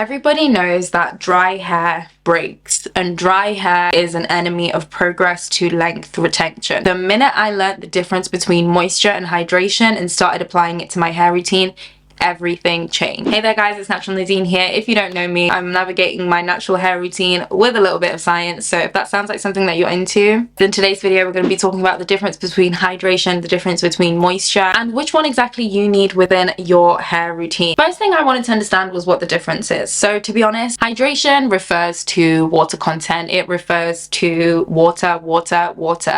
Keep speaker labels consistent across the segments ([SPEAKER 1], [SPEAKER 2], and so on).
[SPEAKER 1] Everybody knows that dry hair breaks, and dry hair is an enemy of progress to length retention. The minute I learned the difference between moisture and hydration and started applying it to my hair routine, everything changed. Hey there guys, it's Natural Nadine here. If you don't know me, I'm navigating my natural hair routine with a little bit of science, so if that sounds like something that you're into, in today's video we're going to be talking about the difference between hydration, the difference between moisture, and which one exactly you need within your hair routine. First thing I wanted to understand was what the difference is. So to be honest, hydration refers to water content. It refers to water,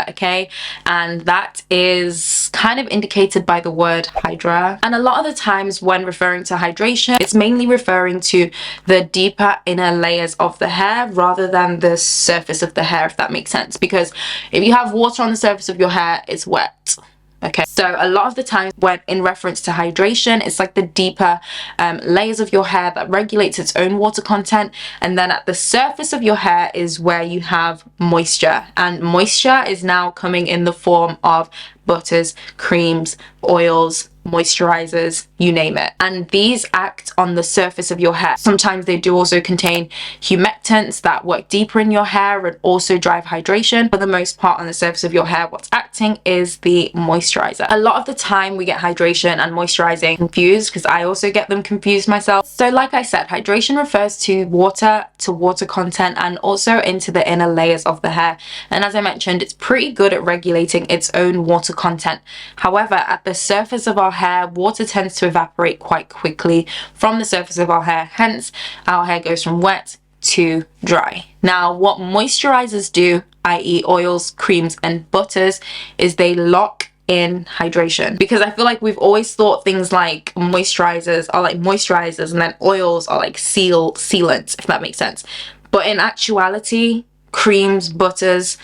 [SPEAKER 1] okay? And that is kind of indicated by the word hydra. And a lot of the times when referring to hydration, it's mainly referring to the deeper inner layers of the hair rather than the surface of the hair, if that makes sense. Because if you have water on the surface of your hair, it's wet. Okay, so a lot of the time when in reference to hydration, it's like the deeper layers of your hair that regulates its own water content, and then at the surface of your hair is where you have moisture, and moisture is now coming in the form of butters, creams, oils, moisturizers, you name it, and these act on the surface of your hair. Sometimes they do also contain humectants that work deeper in your hair and also drive hydration. For the most part, on the surface of your hair, what's acting is the moisturizer. A lot of the time we get hydration and moisturizing confused, because I also get them confused myself. So like I said, hydration refers to water content and also into the inner layers of the hair, and as I mentioned, it's pretty good at regulating its own water content. However, at the surface of our hair, water tends to evaporate quite quickly from the surface of our hair, hence our hair goes from wet to dry. Now what moisturizers do, i.e. oils, creams and butters, is they lock in hydration, because I feel like we've always thought things like moisturizers are like moisturizers and then oils are like sealants, if that makes sense. But in actuality, creams, butters,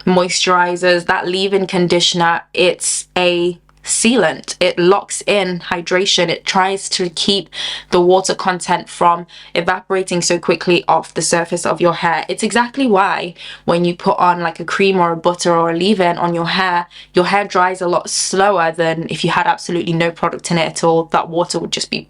[SPEAKER 1] moisturizers, that leave-in conditioner, it's a sealant. It locks in hydration. It tries to keep the water content from evaporating so quickly off the surface of your hair. It's exactly why when you put on like a cream or a butter or a leave-in on your hair dries a lot slower than if you had absolutely no product in it at all. That water would just be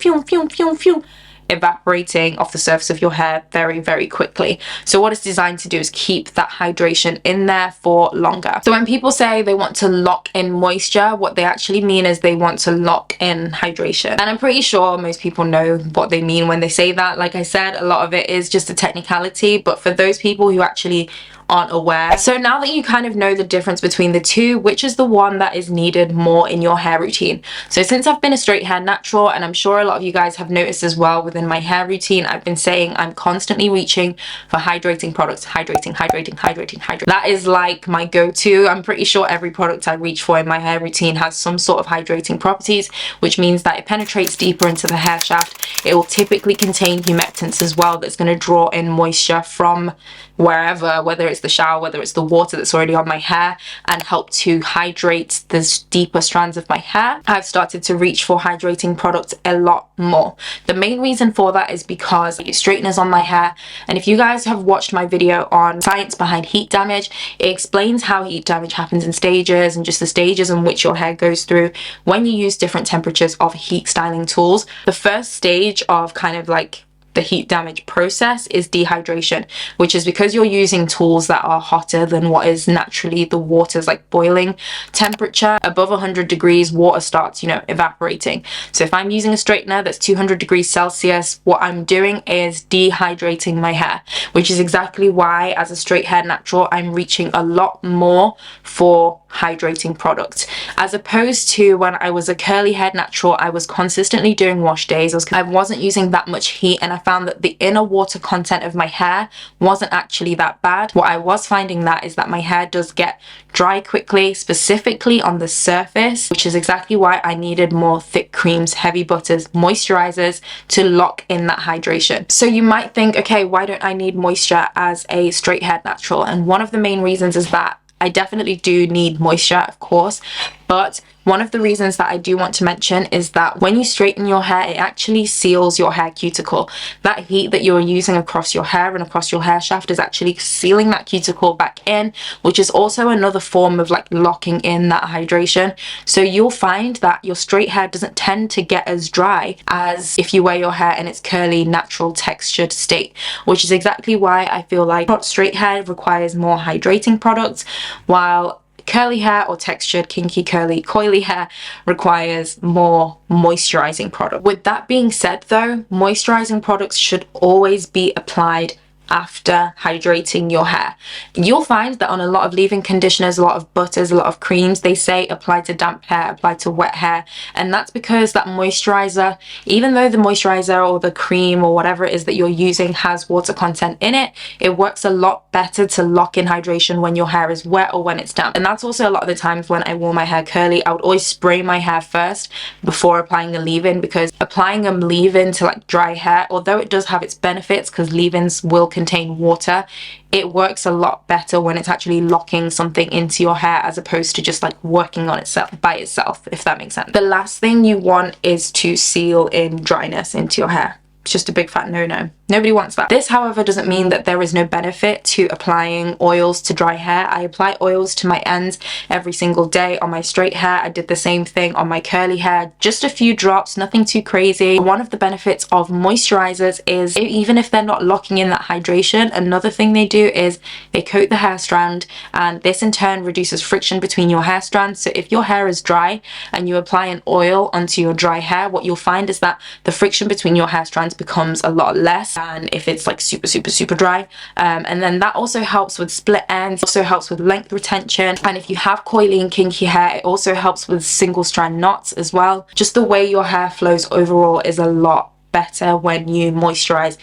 [SPEAKER 1] evaporating off the surface of your hair very, very quickly. So what it's designed to do is keep that hydration in there for longer. So when people say they want to lock in moisture, what they actually mean is they want to lock in hydration. And I'm pretty sure most people know what they mean when they say that. Like I said, a lot of it is just a technicality, but for those people who actually aren't aware. So now that you kind of know the difference between the two, which is the one that is needed more in your hair routine? So since I've been a straight hair natural, and I'm sure a lot of you guys have noticed as well within my hair routine, I've been saying I'm constantly reaching for hydrating products. Hydrating. That is like my go-to. I'm pretty sure every product I reach for in my hair routine has some sort of hydrating properties, which means that it penetrates deeper into the hair shaft. It will typically contain humectants as well, that's going to draw in moisture from wherever, whether it's the shower, whether it's the water that's already on my hair, and help to hydrate the deeper strands of my hair. I've started to reach for hydrating products a lot more. The main reason for that is because it straighteners on my hair, and if you guys have watched my video on science behind heat damage, it explains how heat damage happens in stages and just the stages in which your hair goes through when you use different temperatures of heat styling tools. The first stage of kind of like the heat damage process is dehydration, which is because you're using tools that are hotter than what is naturally the water's like boiling temperature. Above 100 degrees, water starts, evaporating. So if I'm using a straightener that's 200 degrees Celsius, what I'm doing is dehydrating my hair, which is exactly why as a straight hair natural, I'm reaching a lot more for hydrating products, as opposed to when I was a curly haired natural. I was consistently doing wash days. I wasn't using that much heat, and I found that the inner water content of my hair wasn't actually that bad. What I was finding that is that my hair does get dry quickly, specifically on the surface, which is exactly why I needed more thick creams, heavy butters, moisturizers to lock in that hydration. So you might think, okay, why don't I need moisture as a straight haired natural? And one of the main reasons is that I definitely do need moisture, of course, but One of the reasons that I do want to mention is that when you straighten your hair, it actually seals your hair cuticle. That heat that you're using across your hair and across your hair shaft is actually sealing that cuticle back in, which is also another form of like locking in that hydration. So you'll find that your straight hair doesn't tend to get as dry as if you wear your hair in its curly, natural, textured state, which is exactly why I feel like straight hair requires more hydrating products, while curly hair or textured, kinky, curly, coily hair requires more moisturizing product. With that being said though, moisturizing products should always be applied after hydrating your hair. You'll find that on a lot of leave-in conditioners, a lot of butters, a lot of creams, they say apply to damp hair, apply to wet hair, and that's because that moisturizer, even though the moisturizer or the cream or whatever it is that you're using has water content in it, it works a lot better to lock in hydration when your hair is wet or when it's damp. And that's also a lot of the times when I wore my hair curly, I would always spray my hair first before applying a leave-in, because applying a leave-in to like dry hair, although it does have its benefits because leave-ins will contain water, it works a lot better when it's actually locking something into your hair as opposed to just like working on itself by itself, if that makes sense. The last thing you want is to seal in dryness into your hair. It's just a big fat no-no. Nobody wants that. This, however, doesn't mean that there is no benefit to applying oils to dry hair. I apply oils to my ends every single day on my straight hair. I did the same thing on my curly hair. Just a few drops, nothing too crazy. One of the benefits of moisturizers is even if they're not locking in that hydration, another thing they do is they coat the hair strand, and this in turn reduces friction between your hair strands. So if your hair is dry and you apply an oil onto your dry hair, what you'll find is that the friction between your hair strands becomes a lot less than if it's like super dry, and then that also helps with split ends, also helps with length retention, and if you have coily and kinky hair, it also helps with single strand knots as well. Just the way your hair flows overall is a lot better when you moisturize,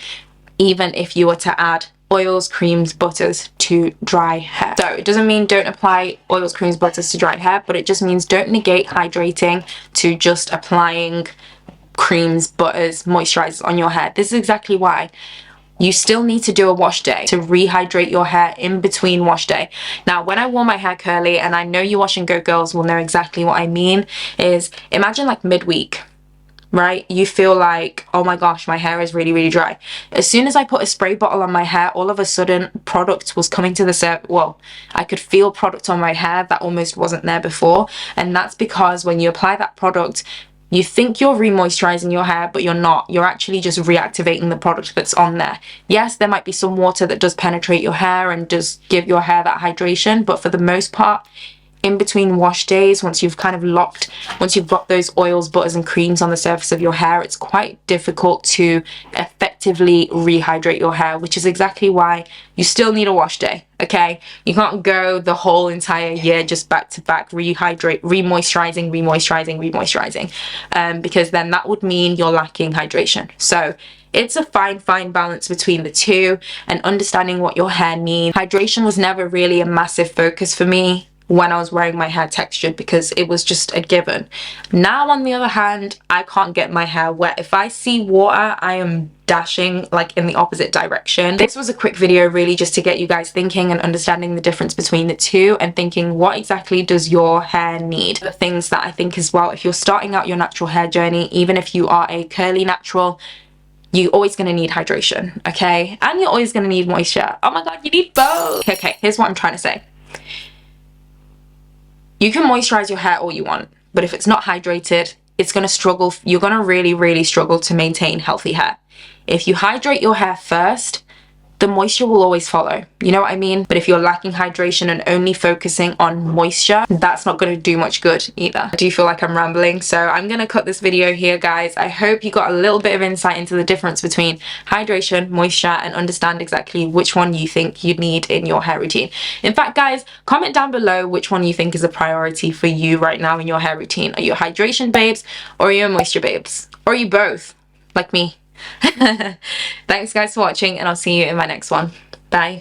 [SPEAKER 1] even if you were to add oils, creams, butters to dry hair. So it doesn't mean don't apply oils, creams, butters to dry hair, but it just means don't negate hydrating to just applying creams, butters, moisturizers on your hair. This is exactly why you still need to do a wash day to rehydrate your hair in between wash day. Now, when I wore my hair curly, and I know you wash and go girls will know exactly what I mean, is imagine like midweek, right? You feel like, oh my gosh, my hair is really dry. As soon as I put a spray bottle on my hair, all of a sudden product was coming to the surface. Well, I could feel product on my hair that almost wasn't there before, and that's because when you apply that product, you think you're re-moisturizing your hair, but you're not. You're actually just reactivating the product that's on there. Yes, there might be some water that does penetrate your hair and does give your hair that hydration, but for the most part, in between wash days, once you've got those oils, butters and creams on the surface of your hair, it's quite difficult to effectively rehydrate your hair, which is exactly why you still need a wash day, okay? You can't go the whole entire year just back to back remoisturizing, because then that would mean you're lacking hydration. So it's a fine balance between the two and understanding what your hair needs. Hydration was never really a massive focus for me when I was wearing my hair textured, because it was just a given. Now, on the other hand, I can't get my hair wet. If I see water, I am dashing like in the opposite direction. This was a quick video really just to get you guys thinking and understanding the difference between the two and thinking what exactly does your hair need. The things that I think as well, if you're starting out your natural hair journey, even if you are a curly natural, you're always going to need hydration, okay? And you're always going to need moisture. Oh my god, you need both. Okay, here's what I'm trying to say. You can moisturize your hair all you want, but if it's not hydrated, it's going to struggle. You're going to really struggle to maintain healthy hair. If you hydrate your hair first, the moisture will always follow. You know what I mean? But if you're lacking hydration and only focusing on moisture, that's not going to do much good either. I do feel like I'm rambling, so I'm going to cut this video here, guys. I hope you got a little bit of insight into the difference between hydration, moisture, and understand exactly which one you think you need in your hair routine. In fact, guys, comment down below which one you think is a priority for you right now in your hair routine. Are you a hydration babes, or are you a moisture babes? Or are you both, like me? Thanks guys for watching, and I'll see you in my next one. Bye.